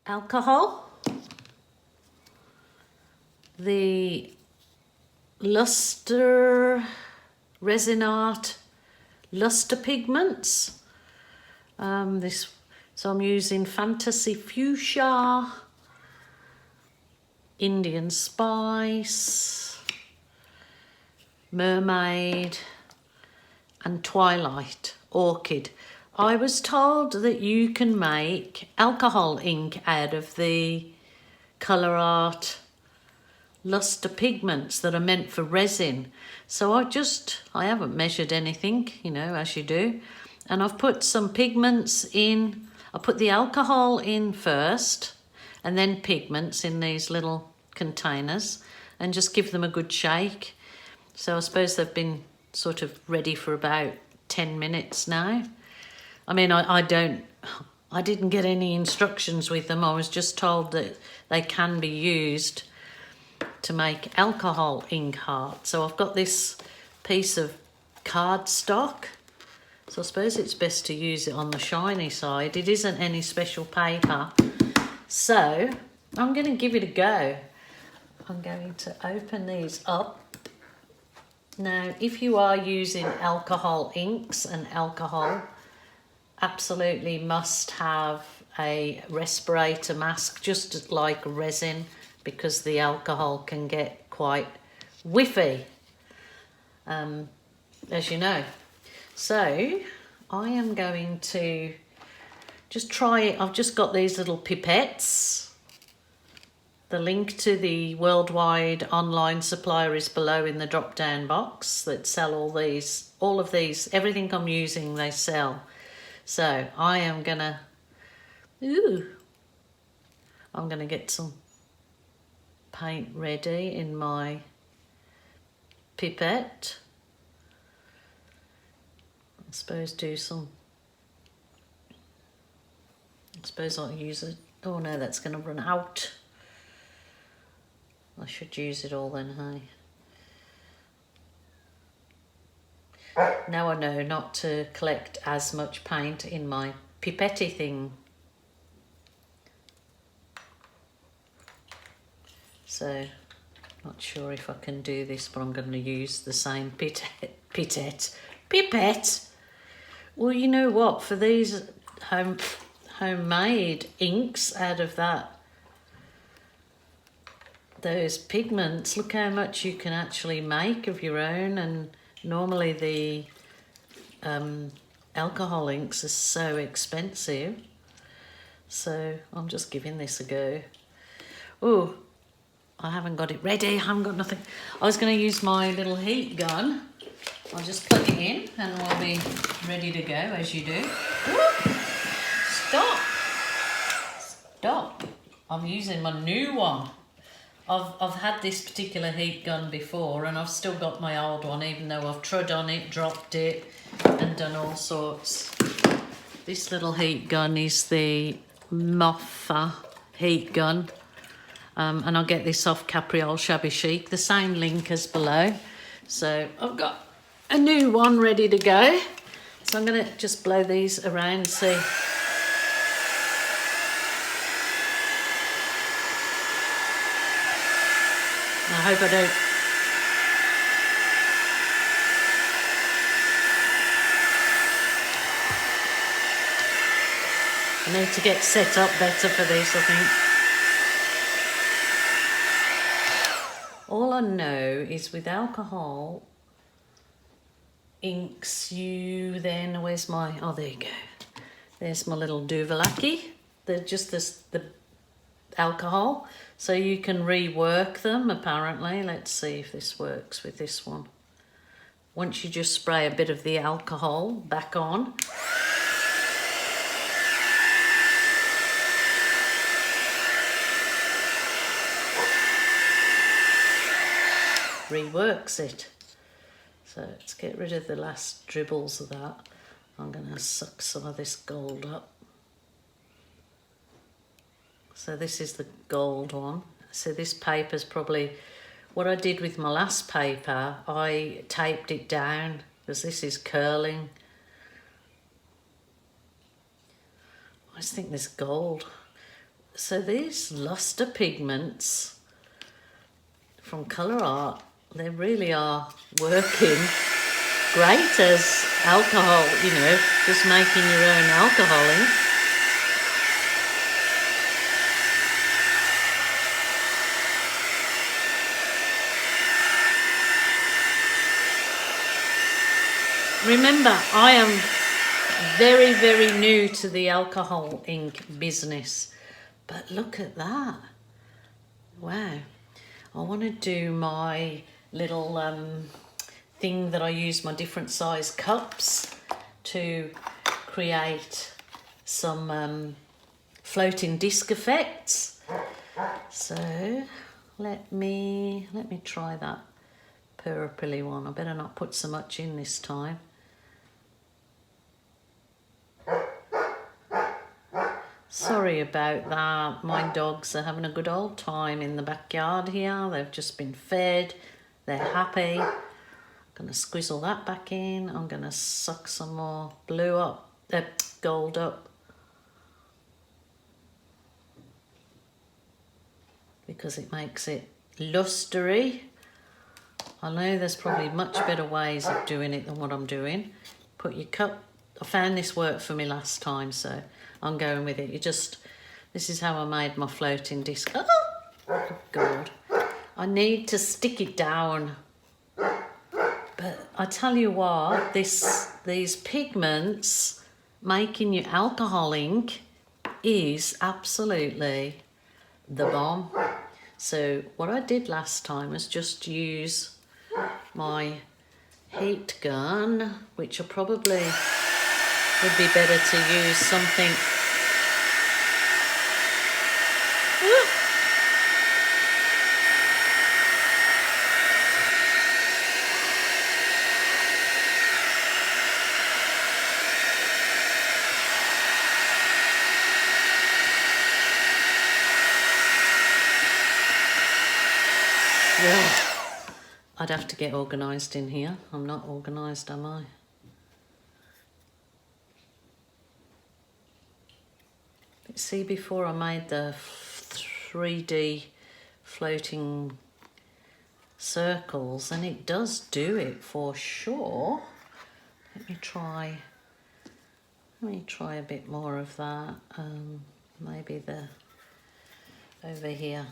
alcohol, the resinart luster pigments. So I'm using Fantasy Fuchsia, Indian Spice, Mermaid, and Twilight Orchid. I was told that you can make alcohol ink out of the colourart luster pigments that are meant for resin. So I haven't measured anything, as you do. And I've put some pigments in. I put the alcohol in first and then pigments in these little containers and just give them a good shake. So I suppose they've been sort of ready for about 10 minutes now. I mean, I didn't get any instructions with them. I was just told that they can be used to make alcohol ink art. So I've got this piece of cardstock. So I suppose it's best to use it on the shiny side. It isn't any special paper. So I'm going to give it a go. I'm going to open these up. Now, if you are using alcohol inks and alcohol, absolutely must have a respirator mask, just like resin, because the alcohol can get quite whiffy, as you know. So I am going to just try it. I've just got these little pipettes. The link to the worldwide online supplier is below in the drop down box that sell all of these, everything I'm using they sell. So I am gonna, I'm gonna get some paint ready in my pipette. I suppose I'll use it. Oh no, that's gonna run out. I should use it all then, hey? Now I know not to collect as much paint in my pipette thing. So, not sure if I can do this, but I'm going to use the same pipette. Well, you know what? For these homemade inks out of those pigments, look how much you can actually make of your own. And normally the alcohol inks are so expensive. So I'm just giving this a go. Oh, I haven't got it ready. I haven't got nothing. I was going to use my little heat gun. I'll just plug it in and we'll be ready to go, as you do. Ooh, stop. I'm using my new one. I've had this particular heat gun before and I've still got my old one, even though I've trod on it, dropped it and done all sorts. This little heat gun is the Moffa heat gun, and I'll get this off Capriole Shabby Chic, the same link as below. So I've got a new one ready to go. So I'm going to just blow these around, see. I hope I don't. I need to get set up better for this, I think. All I know is with alcohol inks, you then, where's my, oh, there you go. There's my little Duvalaki. They're just the alcohol. So you can rework them, apparently. Let's see if this works with this one. Once you just spray a bit of the alcohol back on. Reworks it. So let's get rid of the last dribbles of that. I'm going to suck some of this gold up. So this is the gold one. So this paper's probably, what I did with my last paper, I taped it down because this is curling. I just think this gold, So these luster pigments from colourart, they really are working great as alcohol, you know, just making your own alcohol ink. Remember, I am very, very new to the alcohol ink business, but look at that. Wow. I want to do my little thing that I use my different size cups to create some floating disc effects. So let me try that purpley one. I better not put so much in this time. Sorry about that. My dogs are having a good old time in the backyard here. They've just been fed. They're happy. I'm going to squizzle that back in. I'm going to suck some more blue up, gold up. Because it makes it lustery. I know there's probably much better ways of doing it than what I'm doing. Put your cup. I found this worked for me last time, so I'm going with it. This is how I made my floating disc. Oh, God. I need to stick it down. But I tell you what, these pigments making your alcohol ink is absolutely the bomb. So what I did last time was just use my heat gun, which I probably would be better to use something. I'd have to get organised in here. I'm not organised, am I? See, before I made the 3D floating circles, and it does do it for sure. Let me try a bit more of that. Maybe over here.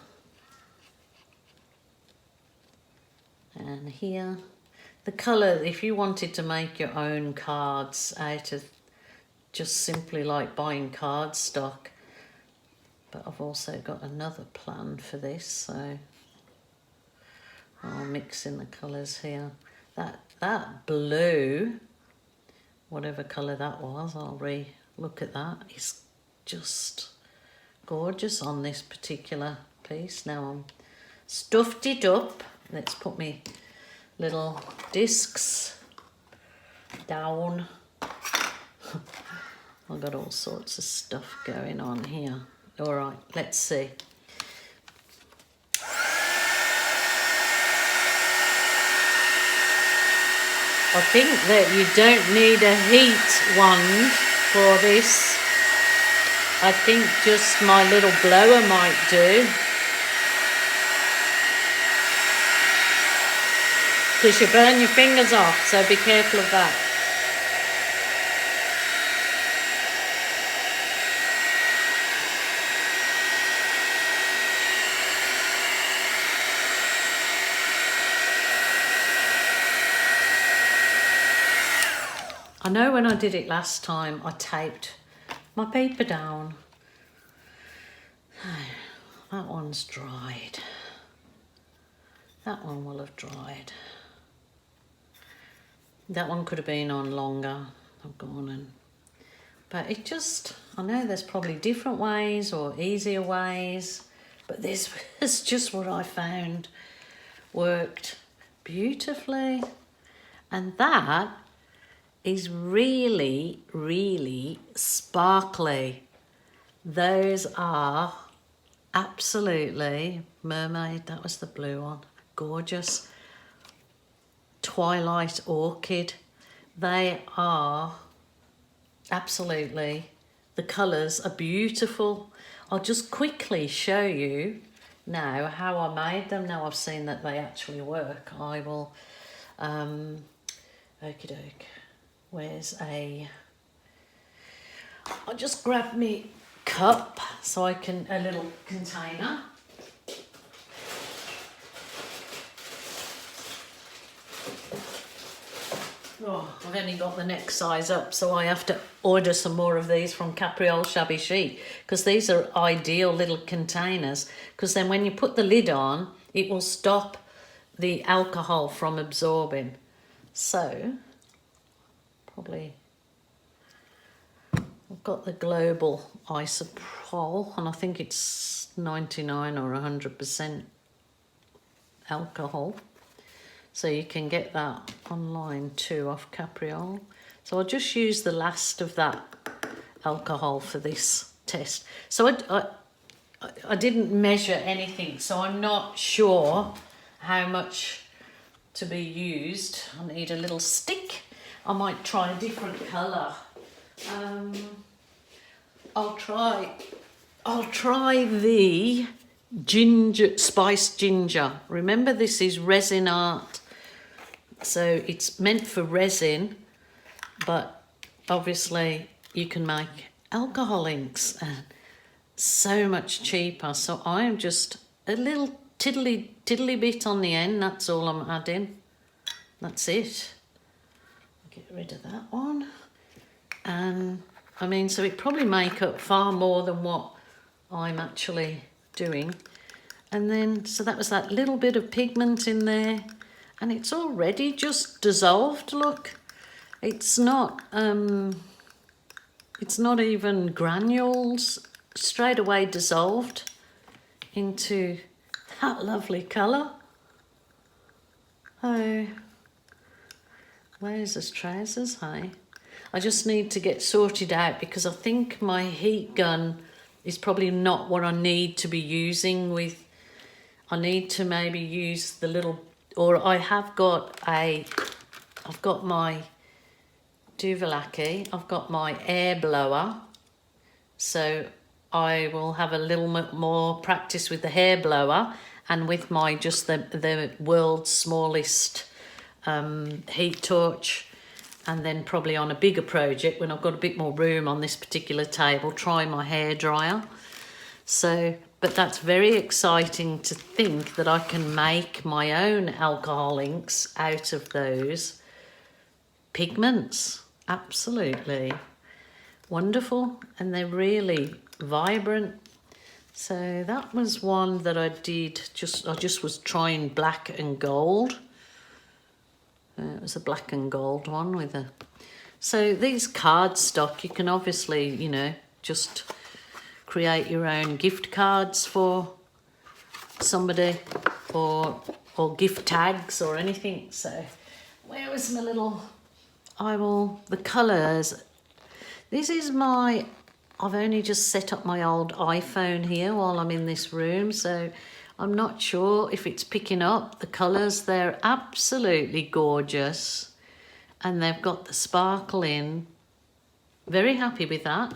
And here, the colour, if you wanted to make your own cards out of just simply like buying cardstock, but I've also got another plan for this, so I'll mix in the colours here. That blue, whatever colour that was, I'll look at that. It's just gorgeous on this particular piece. Now I'm stuffed it up. Let's put me little discs down. I've got all sorts of stuff going on here. All right, let's see. I think that you don't need a heat wand for this. I think just my little blower might do. Because you burn your fingers off, so be careful of that. I know when I did it last time, I taped my paper down. That one's dried. That one will have dried. That one could have been on longer. I've gone and... But it just... I know there's probably different ways or easier ways, but this is just what I found worked beautifully. And that is really, really sparkly. Those are absolutely mermaid. That was the blue one. Gorgeous. Twilight orchid. They are absolutely, the colours are beautiful. I'll just quickly show you now how I made them. Now I've seen that they actually work. I will, okie doke, I'll just grab me cup so I can, a little container. Oh, I've only got the next size up, so I have to order some more of these from Capriole Shabby Chic, because these are ideal little containers, because then when you put the lid on, it will stop the alcohol from absorbing. So, probably, I've got the Global Isopropyl, and I think it's 99 or 100% alcohol. So you can get that online too off Capriole. So I'll just use the last of that alcohol for this test. So I didn't measure anything, so I'm not sure how much to be used. I need a little stick. I might try a different colour. I'll try the ginger, spiced ginger. Remember, this is resin art, so it's meant for resin, but obviously you can make alcohol inks and so much cheaper. So I am just a little tiddly bit on the end. That's all I'm adding. That's it. Get rid of that one. And I mean, so it probably make up far more than what I'm actually doing. And then, so that was that little bit of pigment in there, and it's already just dissolved. Look, it's not even granules, straight away dissolved into that lovely colour. Oh, where's his trousers, hey? I just need to get sorted out, because I think my heat gun is probably not what I need to be using with. I need to maybe use the little, or I've got my Duvalaki, I've got my air blower, so I will have a little bit more practice with the hair blower and with my just the world's smallest heat torch. And then probably on a bigger project, when I've got a bit more room on this particular table, try my hair dryer. So, but that's very exciting to think that I can make my own alcohol inks out of those pigments. Absolutely wonderful, and they're really vibrant. So that was one that I did. I just was trying black and gold. It was a black and gold one with a. So these cardstock, you can obviously, you know, just create your own gift cards for somebody, or gift tags or anything. So where was my little? The colours. This is my. I've only just set up my old iPhone here while I'm in this room, so I'm not sure if it's picking up the colours. They're absolutely gorgeous, and they've got the sparkle in. Very happy with that.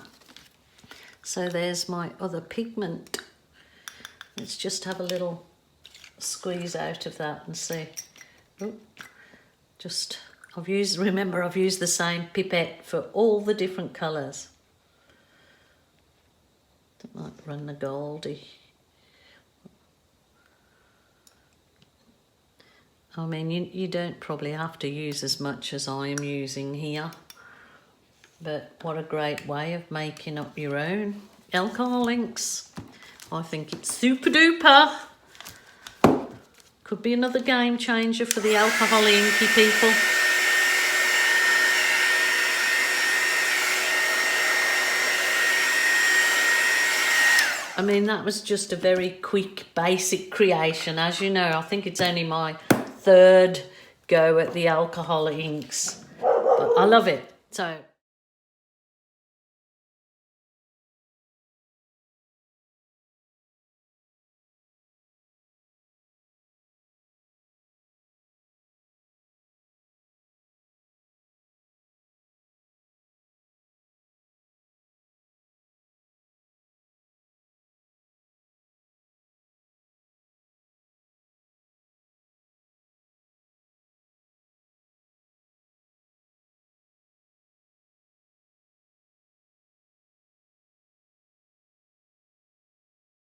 So there's my other pigment. Let's just have a little squeeze out of that and see. I've used the same pipette for all the different colours. Don't like run the goldy. I mean, you don't probably have to use as much as I am using here, but what a great way of making up your own alcohol inks. I think it's super duper. Could be another game changer for the alcohol inky people. I mean, that was just a very quick, basic creation. As you know, I think it's only my third go at the alcohol inks, but I love it. So